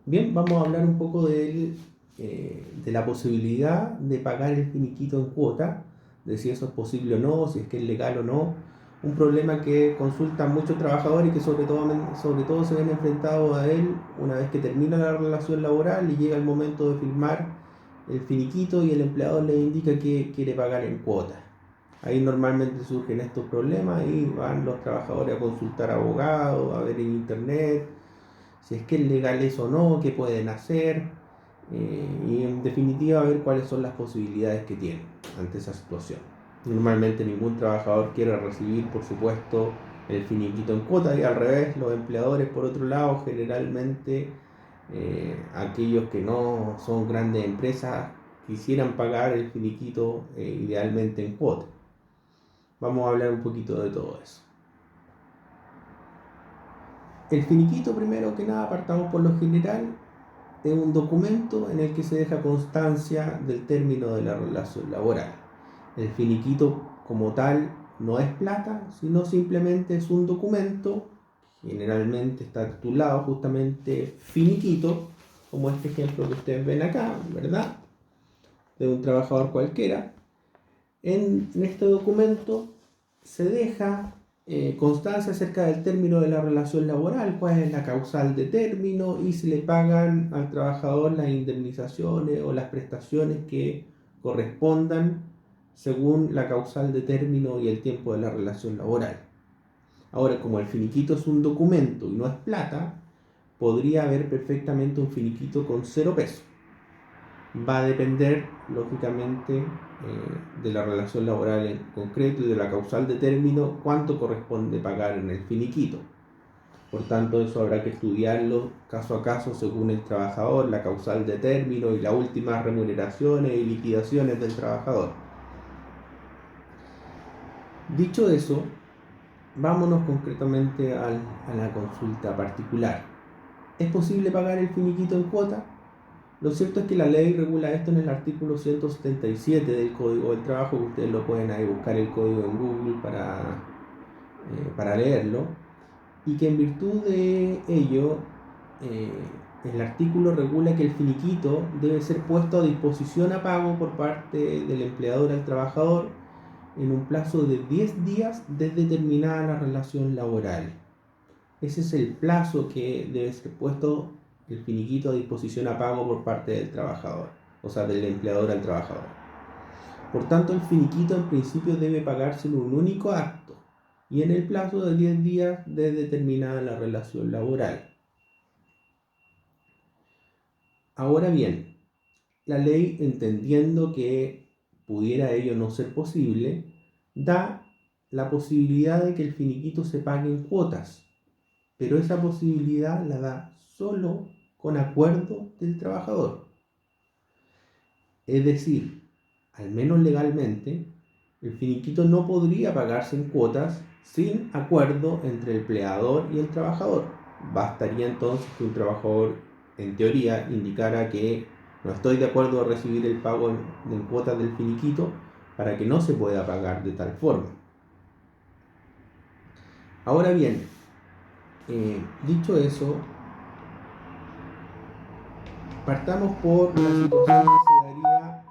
Bien, vamos a hablar un poco de la posibilidad de pagar el finiquito en cuota, de si eso es posible o no, si es que es legal o no. Un problema que consultan muchos trabajadores y que sobre todo se ven enfrentados a él una vez que termina la relación laboral y llega el momento de firmar el finiquito y el empleador le indica que quiere pagar en cuota. Ahí normalmente surgen estos problemas y van los trabajadores a consultar abogados, a ver en internet si es que es legal eso o no, qué pueden hacer, y en definitiva ver cuáles son las posibilidades que tienen ante esa situación. Normalmente ningún trabajador quiere recibir, por supuesto, el finiquito en cuota, y al revés, los empleadores, por otro lado, generalmente aquellos que no son grandes empresas quisieran pagar el finiquito idealmente en cuota. Vamos a hablar un poquito de todo eso. El finiquito, primero que nada, partamos por lo general, es un documento en el que se deja constancia del término de la relación laboral. El finiquito como tal no es plata, sino simplemente es un documento, generalmente está titulado justamente finiquito, como este ejemplo que ustedes ven acá, ¿verdad? De un trabajador cualquiera. En este documento se deja constancia acerca del término de la relación laboral, cuál es la causal de término y si le pagan al trabajador las indemnizaciones o las prestaciones que correspondan según la causal de término y el tiempo de la relación laboral. Ahora, como el finiquito es un documento y no es plata, podría haber perfectamente un finiquito con 0 pesos. Va a depender, lógicamente, de la relación laboral en concreto y de la causal de término, cuánto corresponde pagar en el finiquito. Por tanto, eso habrá que estudiarlo caso a caso según el trabajador, la causal de término y las últimas remuneraciones y liquidaciones del trabajador. Dicho eso, vámonos concretamente a la consulta particular. ¿Es posible pagar el finiquito en cuota? Lo cierto es que la ley regula esto en el artículo 177 del Código del Trabajo, que ustedes lo pueden ahí buscar el código en Google para leerlo, y que en virtud de ello eh, el artículo regula que el finiquito debe ser puesto a disposición a pago por parte del empleador al trabajador en un plazo de 10 días desde terminada la relación laboral. Ese es el plazo que debe ser puesto el finiquito a disposición a pago por parte del trabajador, o sea, del empleador al trabajador. Por tanto, el finiquito en principio debe pagarse en un único acto y en el plazo de 10 días desde terminada la relación laboral. Ahora bien, la ley, entendiendo que pudiera ello no ser posible, da la posibilidad de que el finiquito se pague en cuotas, pero esa posibilidad la da solo con acuerdo del trabajador. Es decir, al menos legalmente, el finiquito no podría pagarse en cuotas sin acuerdo entre el empleador y el trabajador. Bastaría entonces que un trabajador, en teoría, indicara que no estoy de acuerdo a recibir el pago en cuotas del finiquito para que no se pueda pagar de tal forma. Ahora bien, dicho eso, partamos por la situación que se daría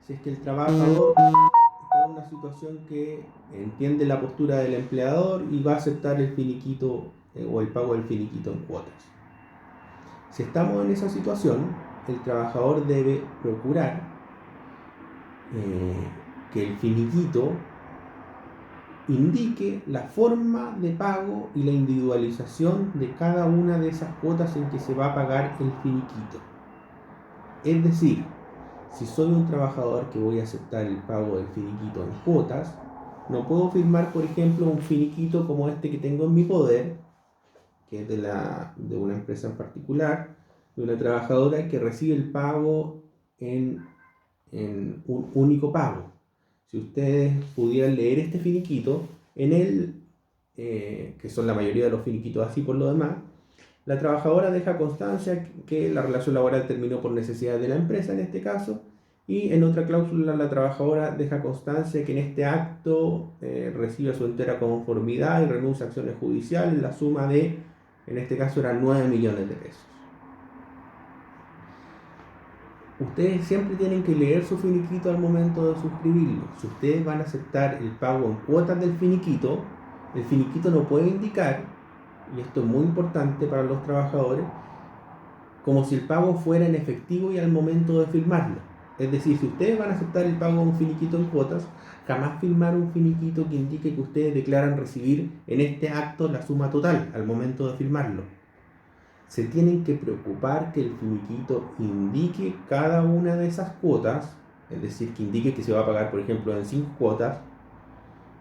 si es que el trabajador está en una situación que entiende la postura del empleador y va a aceptar el finiquito o el pago del finiquito en cuotas. Si estamos en esa situación, el trabajador debe procurar que el finiquito indique la forma de pago y la individualización de cada una de esas cuotas en que se va a pagar el finiquito. Es decir, si soy un trabajador que voy a aceptar el pago del finiquito en cuotas, no puedo firmar, por ejemplo, un finiquito como este que tengo en mi poder, que es de una empresa en particular, de una trabajadora que recibe el pago en un único pago. Si ustedes pudieran leer este finiquito, en él, que son la mayoría de los finiquitos así por lo demás, la trabajadora deja constancia que la relación laboral terminó por necesidad de la empresa en este caso, y en otra cláusula la trabajadora deja constancia que en este acto recibe su entera conformidad y renuncia a acciones judiciales, la suma de, en este caso eran 9 millones de pesos. ustedes siempre tienen que leer su finiquito al momento de suscribirlo. Si ustedes van a aceptar el pago en cuotas del finiquito, el finiquito no puede indicar, y esto es muy importante para los trabajadores, como si el pago fuera en efectivo y al momento de firmarlo. Es decir, si ustedes van a aceptar el pago de un finiquito en cuotas, jamás firmar un finiquito que indique que ustedes declaran recibir en este acto la suma total al momento de firmarlo. Se tienen que preocupar que el finiquito indique cada una de esas cuotas, es decir, que indique que se va a pagar, por ejemplo, en 5 cuotas,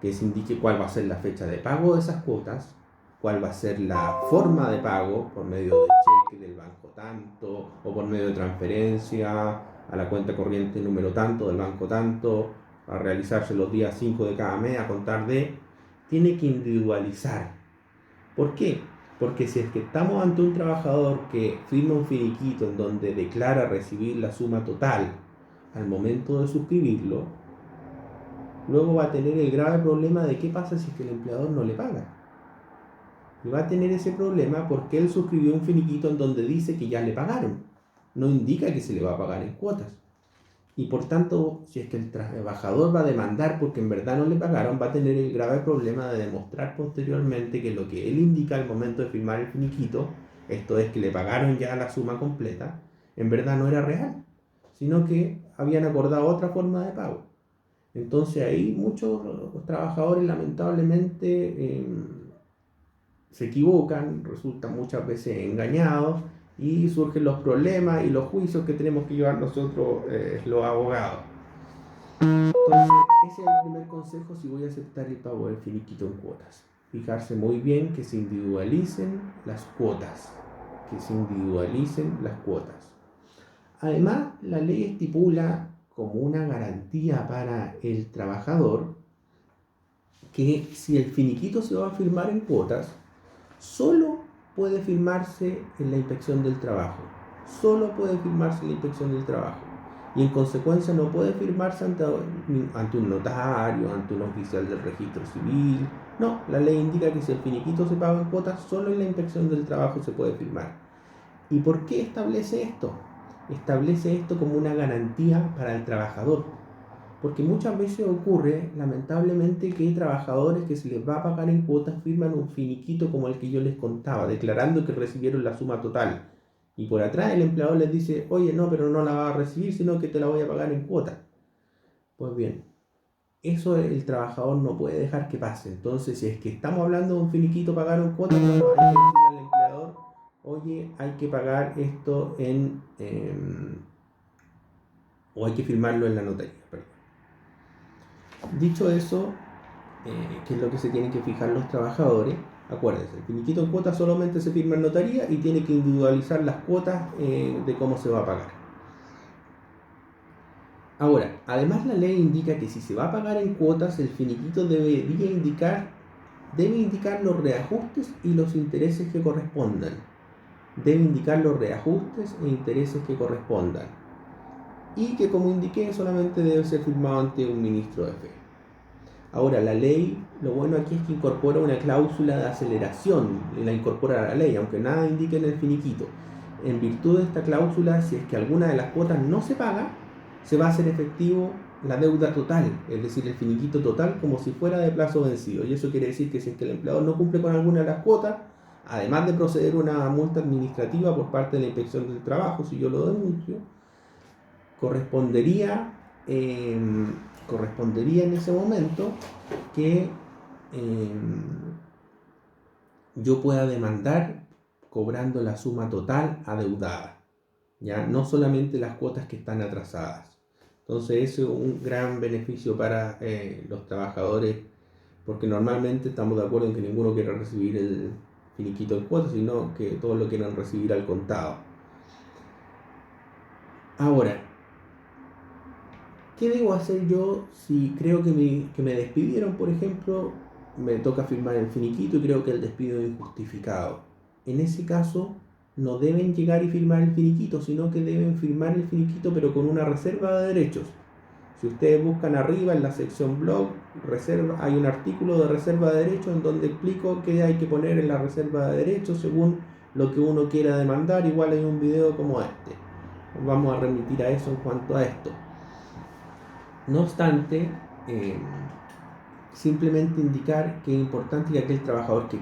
que se indique cuál va a ser la fecha de pago de esas cuotas, cuál va a ser la forma de pago, por medio de cheque del banco tanto, o por medio de transferencia a la cuenta corriente número tanto del banco tanto, a realizarse los días 5 de cada mes, a contar de... Tiene que individualizar. ¿Por qué? Porque si es que estamos ante un trabajador que firma un finiquito en donde declara recibir la suma total al momento de suscribirlo, luego va a tener el grave problema de qué pasa si es que el empleador no le paga. Y va a tener ese problema porque él suscribió un finiquito en donde dice que ya le pagaron. No indica que se le va a pagar en cuotas. Y por tanto, si es que el trabajador va a demandar porque en verdad no le pagaron, va a tener el grave problema de demostrar posteriormente que lo que él indica al momento de firmar el finiquito, esto es que le pagaron ya la suma completa, en verdad no era real, sino que habían acordado otra forma de pago. Entonces ahí muchos trabajadores lamentablemente se equivocan, resultan muchas veces engañados y surgen los problemas y los juicios que tenemos que llevar nosotros los abogados. Entonces, ese es el primer consejo si voy a aceptar el pago del finiquito en cuotas. Fijarse muy bien que se individualicen las cuotas. Que se individualicen las cuotas. Además, la ley estipula como una garantía para el trabajador que si el finiquito se va a firmar en cuotas, solo puede firmarse en la inspección del trabajo. Solo puede firmarse en la inspección del trabajo. Y en consecuencia no puede firmarse ante un notario, ante un oficial del registro civil. No, la ley indica que si el finiquito se paga en cuotas, solo en la inspección del trabajo se puede firmar. ¿Y por qué establece esto? Establece esto como una garantía para el trabajador. Porque muchas veces ocurre, lamentablemente, que hay trabajadores que se les va a pagar en cuotas firman un finiquito como el que yo les contaba, declarando que recibieron la suma total. Y por atrás el empleador les dice, oye, no, pero no la vas a recibir, sino que te la voy a pagar en cuotas. Pues bien, eso el trabajador no puede dejar que pase. Entonces, si es que estamos hablando de un finiquito pagado en cuotas, bueno, hay que decirle al empleador, oye, hay que pagar esto o hay que firmarlo en la notaría. Perdón. Dicho eso, ¿qué es lo que se tienen que fijar los trabajadores? Acuérdense, el finiquito en cuotas solamente se firma en notaría y tiene que individualizar las cuotas de cómo se va a pagar. Ahora, además la ley indica que si se va a pagar en cuotas, el finiquito debe indicar los reajustes y los intereses que correspondan. Debe indicar los reajustes e intereses que correspondan. Y que, como indiqué, solamente debe ser firmado ante un ministro de fe. Ahora, la ley, lo bueno aquí es que incorpora una cláusula de aceleración, la incorpora a la ley, aunque nada indique en el finiquito. En virtud de esta cláusula, si es que alguna de las cuotas no se paga, se va a hacer efectivo la deuda total, es decir, el finiquito total como si fuera de plazo vencido. Y eso quiere decir que si es que el empleador no cumple con alguna de las cuotas, además de proceder una multa administrativa por parte de la Inspección del Trabajo, si yo lo denuncio, correspondería en ese momento que yo pueda demandar cobrando la suma total adeudada, ya no solamente las cuotas que están atrasadas. Entonces eso es un gran beneficio para los trabajadores, porque normalmente estamos de acuerdo en que ninguno quiere recibir el finiquito en cuotas, sino que todos lo quieren recibir al contado. Ahora, ¿qué debo hacer yo si creo que me despidieron, por ejemplo? Me toca firmar el finiquito y creo que el despido es injustificado. En ese caso, no deben llegar y firmar el finiquito, sino que deben firmar el finiquito pero con una reserva de derechos. Si ustedes buscan arriba en la sección blog, hay un artículo de reserva de derechos en donde explico qué hay que poner en la reserva de derechos según lo que uno quiera demandar. Igual hay un video como este. vamos a remitir a eso en cuanto a esto. No obstante, simplemente indicar que es importante que aquel trabajador que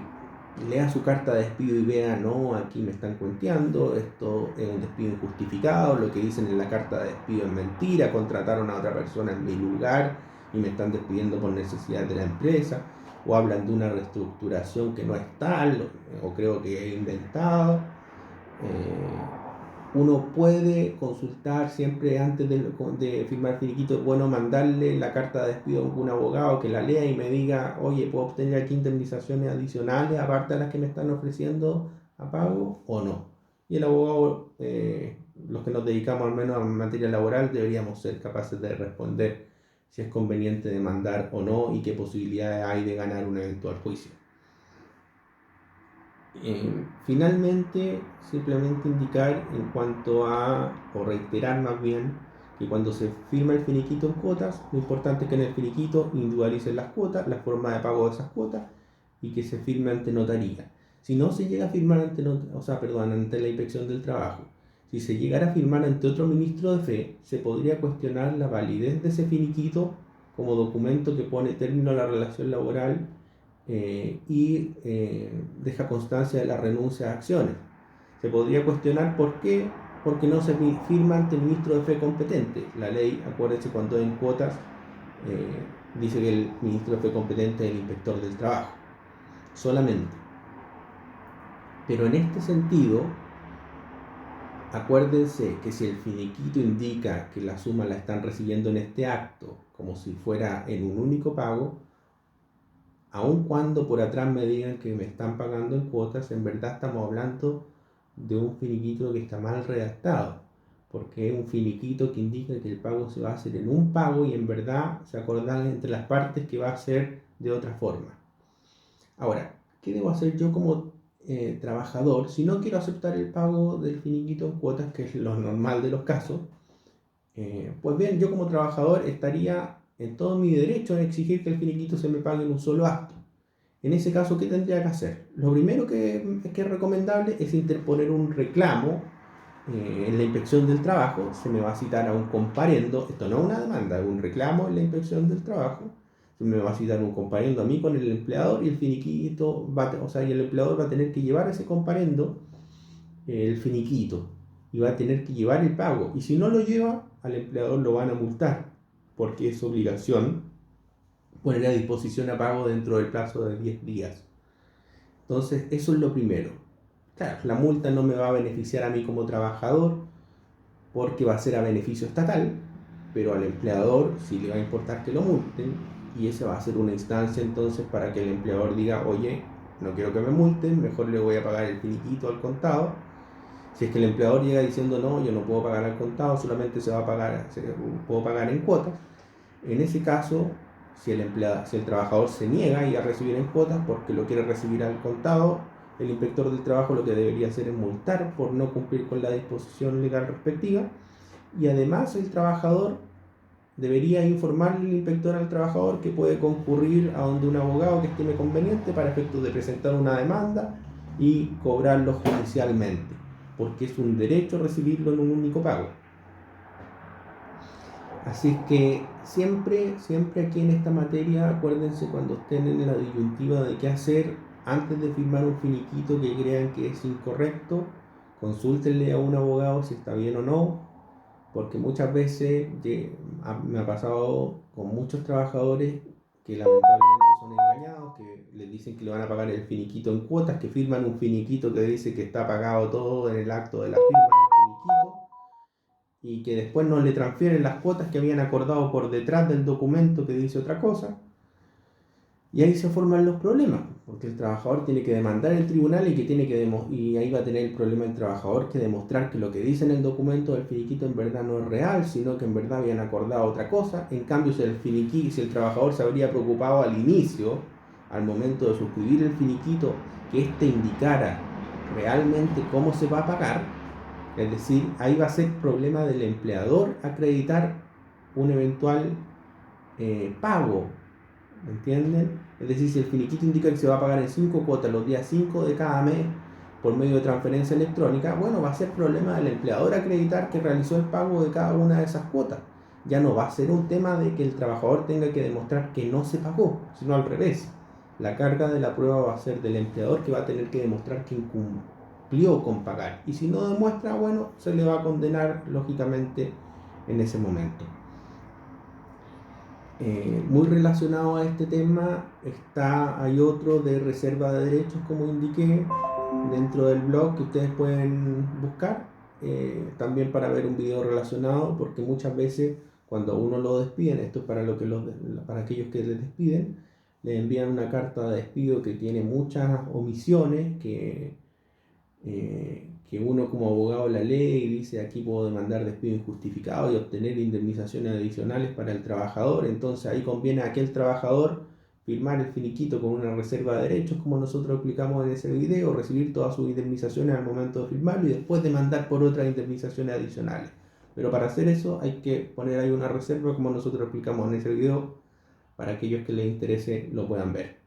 lea su carta de despido y vea, no, aquí me están cuenteando, esto es un despido injustificado, lo que dicen en la carta de despido es mentira, contrataron a otra persona en mi lugar y me están despidiendo por necesidad de la empresa, o hablan de una reestructuración que no es tal, o creo que he inventado. Uno puede consultar siempre antes de firmar finiquito. Es bueno mandarle la carta de despido a un abogado que la lea y me diga, oye, ¿puedo obtener aquí indemnizaciones adicionales aparte de las que me están ofreciendo a pago o no? Y el abogado, los que nos dedicamos al menos a materia laboral, deberíamos ser capaces de responder si es conveniente demandar o no y qué posibilidades hay de ganar un eventual juicio. Finalmente, simplemente indicar en cuanto a, o reiterar más bien, que cuando se firma el finiquito en cuotas, lo importante es que en el finiquito individualicen las cuotas, la forma de pago de esas cuotas y que se firme ante notaría. Si no se llega a firmar ante la Inspección del Trabajo, si se llegara a firmar ante otro ministro de fe, se podría cuestionar la validez de ese finiquito como documento que pone término a la relación laboral y deja constancia de la renuncia a acciones. Se podría cuestionar por qué, porque no se firma ante el ministro de fe competente. La ley, acuérdense, cuando en cuotas, dice que el ministro de fe competente es el inspector del trabajo, solamente. Pero en este sentido, acuérdense que si el finiquito indica que la suma la están recibiendo en este acto, como si fuera en un único pago, aun cuando por atrás me digan que me están pagando en cuotas, en verdad estamos hablando de un finiquito que está mal redactado, porque es un finiquito que indica que el pago se va a hacer en un pago y en verdad se acordan entre las partes que va a ser de otra forma. Ahora, ¿qué debo hacer yo como trabajador si no quiero aceptar el pago del finiquito en cuotas, que es lo normal de los casos? Pues bien, yo como trabajador estaría en todo mi derecho en exigir que el finiquito se me pague en un solo acto. En ese caso, ¿qué tendría que hacer? Lo primero que es recomendable es interponer un reclamo en la inspección del trabajo. Se me va a citar a un comparendo, esto no es una demanda, es un reclamo en la inspección del trabajo. Se me va a citar un comparendo a mí con el empleador y el finiquito, y el empleador va a tener que llevar ese comparendo, el finiquito, y va a tener que llevar el pago. Y si no lo lleva, al empleador lo van a multar, porque es obligación poner a disposición a pago dentro del plazo de 10 días. Entonces, eso es lo primero. Claro, la multa no me va a beneficiar a mí como trabajador porque va a ser a beneficio estatal, pero al empleador sí le va a importar que lo multen y esa va a ser una instancia entonces para que el empleador diga, oye, no quiero que me multen, mejor le voy a pagar el finiquito al contado. Si es que el empleador llega diciendo, no, yo no puedo pagar al contado, solamente puedo pagar en cuotas, en ese caso, si el trabajador se niega a recibir en cuotas porque lo quiere recibir al contado, el inspector del trabajo lo que debería hacer es multar por no cumplir con la disposición legal respectiva, y además el trabajador debería informarle al inspector al trabajador que puede concurrir a donde un abogado que estime conveniente para efectos de presentar una demanda y cobrarlo judicialmente, porque es un derecho recibirlo en un único pago. Así que siempre aquí en esta materia, acuérdense cuando estén en la disyuntiva de qué hacer, antes de firmar un finiquito que crean que es incorrecto, consúltenle a un abogado si está bien o no, porque muchas veces me ha pasado con muchos trabajadores que lamentablemente son engañados, que les dicen que le van a pagar el finiquito en cuotas, que firman un finiquito que dice que está pagado todo en el acto de la firma del finiquito, y que después no le transfieren las cuotas que habían acordado por detrás del documento que dice otra cosa, y ahí se forman los problemas, porque el trabajador tiene que demandar el tribunal y ahí va a tener el problema el trabajador que demostrar que lo que dice en el documento del finiquito en verdad no es real, sino que en verdad habían acordado otra cosa. En cambio, si el trabajador se habría preocupado al inicio, al momento de suscribir el finiquito, que éste indicara realmente cómo se va a pagar, es decir, ahí va a ser problema del empleador acreditar un eventual pago, ¿me entienden? Es decir, si el finiquito indica que se va a pagar en 5 cuotas los días 5 de cada mes, por medio de transferencia electrónica, bueno, va a ser problema del empleador acreditar que realizó el pago de cada una de esas cuotas. Ya no va a ser un tema de que el trabajador tenga que demostrar que no se pagó, sino al revés. La carga de la prueba va a ser del empleador, que va a tener que demostrar que incumplió con pagar. Y si no demuestra, bueno, se le va a condenar lógicamente en ese momento. Muy relacionado a este tema hay otro de reserva de derechos, como indiqué, dentro del blog, que ustedes pueden buscar, también para ver un video relacionado, porque muchas veces cuando a uno lo despiden, esto es para aquellos que les despiden, le envían una carta de despido que tiene muchas omisiones, que uno como abogado de la ley dice: aquí puedo demandar despido injustificado y obtener indemnizaciones adicionales para el trabajador. Entonces ahí conviene a aquel trabajador firmar el finiquito con una reserva de derechos, como nosotros explicamos en ese video, recibir todas sus indemnizaciones al momento de firmarlo y después demandar por otras indemnizaciones adicionales. Pero para hacer eso hay que poner ahí una reserva, como nosotros explicamos en ese video, para aquellos que les interese lo puedan ver.